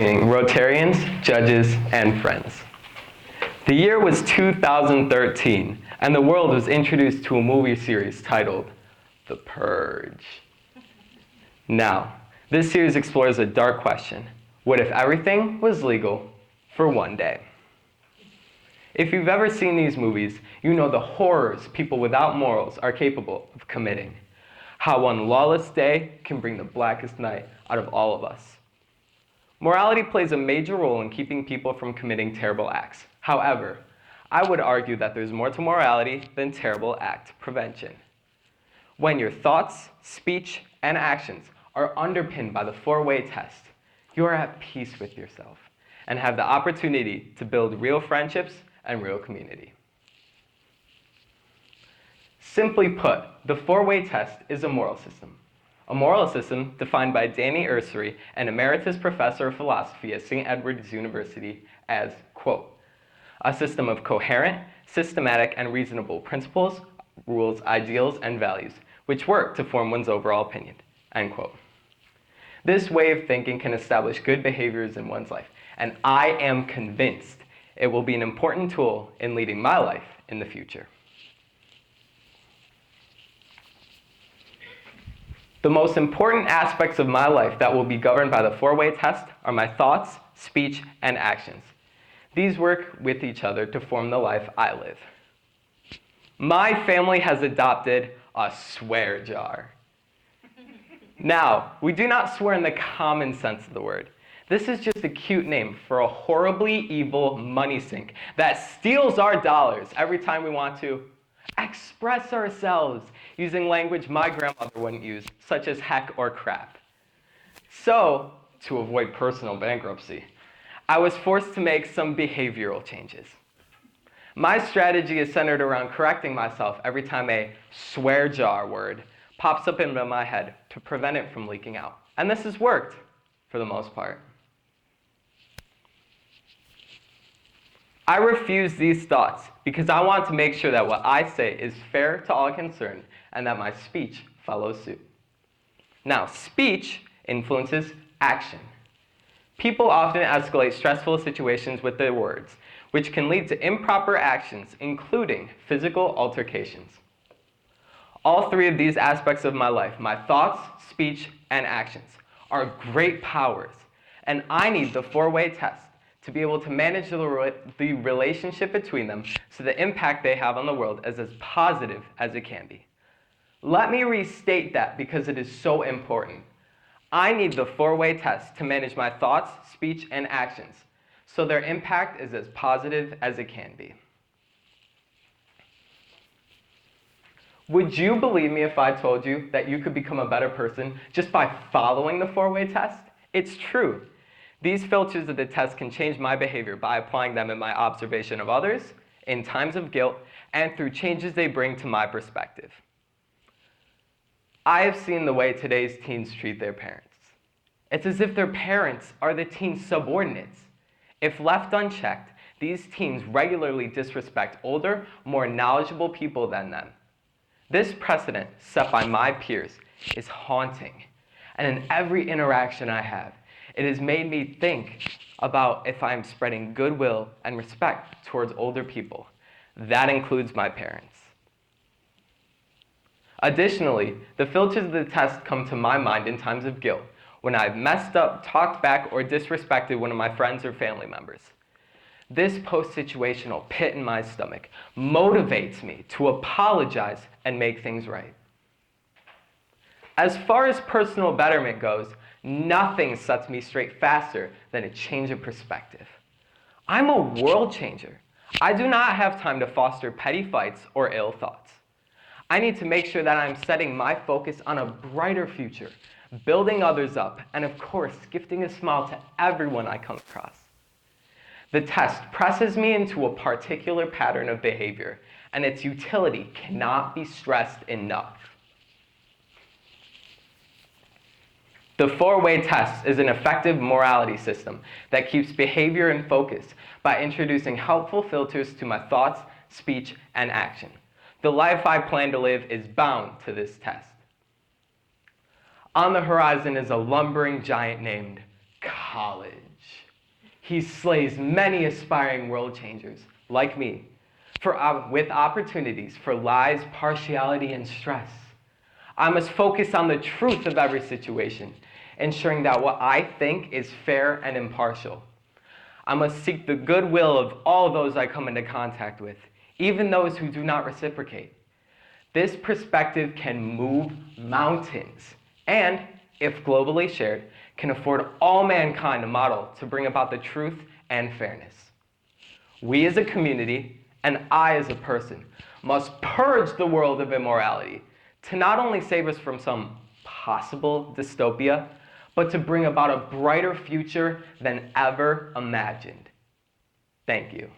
Rotarians, judges, and friends. The year was 2013, and the world was introduced to a movie series titled The Purge. Now, this series explores a dark question. What if everything was legal for one day? If you've ever seen these movies, you know the horrors people without morals are capable of committing. How one lawless day can bring the blackest night out of all of us. Morality plays a major role in keeping people from committing terrible acts. However, I would argue that there's more to morality than terrible act prevention. When your thoughts, speech, and actions are underpinned by the four-way test, you are at peace with yourself and have the opportunity to build real friendships and real community. Simply put, the four-way test is a moral system. A moral system defined by Danny Ursary, an emeritus professor of philosophy at St. Edward's University, as, quote, a system of coherent, systematic, and reasonable principles, rules, ideals, and values, which work to form one's overall opinion, end quote. This way of thinking can establish good behaviors in one's life, and I am convinced it will be an important tool in leading my life in the future. The most important aspects of my life that will be governed by the four-way test are my thoughts, speech, and actions. These work with each other to form the life I live. My family has adopted a swear jar. Now, we do not swear in the common sense of the word. This is just a cute name for a horribly evil money sink that steals our dollars every time we want to express ourselves using language my grandmother wouldn't use, such as heck or crap. So, to avoid personal bankruptcy, I was forced to make some behavioral changes. My strategy is centered around correcting myself every time a swear jar word pops up into my head to prevent it from leaking out. And this has worked, for the most part. I refuse these thoughts because I want to make sure that what I say is fair to all concerned and that my speech follows suit. Now, speech influences action. People often escalate stressful situations with their words, which can lead to improper actions, including physical altercations. All three of these aspects of my life, my thoughts, speech, and actions, are great powers, and I need the four-way test to be able to manage the relationship between them so the impact they have on the world is as positive as it can be. Let me restate that because it is so important. I need the four-way test to manage my thoughts, speech, and actions so their impact is as positive as it can be. Would you believe me if I told you that you could become a better person just by following the four-way test? It's true. These filters of the test can change my behavior by applying them in my observation of others, in times of guilt, and through changes they bring to my perspective. I have seen the way today's teens treat their parents. It's as if their parents are the teens' subordinates. If left unchecked, these teens regularly disrespect older, more knowledgeable people than them. This precedent set by my peers is haunting, and in every interaction I have, it has made me think about if I am spreading goodwill and respect towards older people. That includes my parents. Additionally, the filters of the test come to my mind in times of guilt, when I've messed up, talked back, or disrespected one of my friends or family members. This post-situational pit in my stomach motivates me to apologize and make things right. As far as personal betterment goes, nothing sets me straight faster than a change of perspective. I'm a world changer. I do not have time to foster petty fights or ill thoughts. I need to make sure that I'm setting my focus on a brighter future, building others up, and of course, gifting a smile to everyone I come across. The test presses me into a particular pattern of behavior, and its utility cannot be stressed enough. The four-way test is an effective morality system that keeps behavior in focus by introducing helpful filters to my thoughts, speech, and action. The life I plan to live is bound to this test. On the horizon is a lumbering giant named college. He slays many aspiring world changers, like me, with opportunities for lies, partiality, and stress. I must focus on the truth of every situation, ensuring that what I think is fair and impartial. I must seek the goodwill of all those I come into contact with, even those who do not reciprocate. This perspective can move mountains and, if globally shared, can afford all mankind a model to bring about the truth and fairness. We as a community, and I as a person, must purge the world of immorality to not only save us from some possible dystopia, but to bring about a brighter future than ever imagined. Thank you.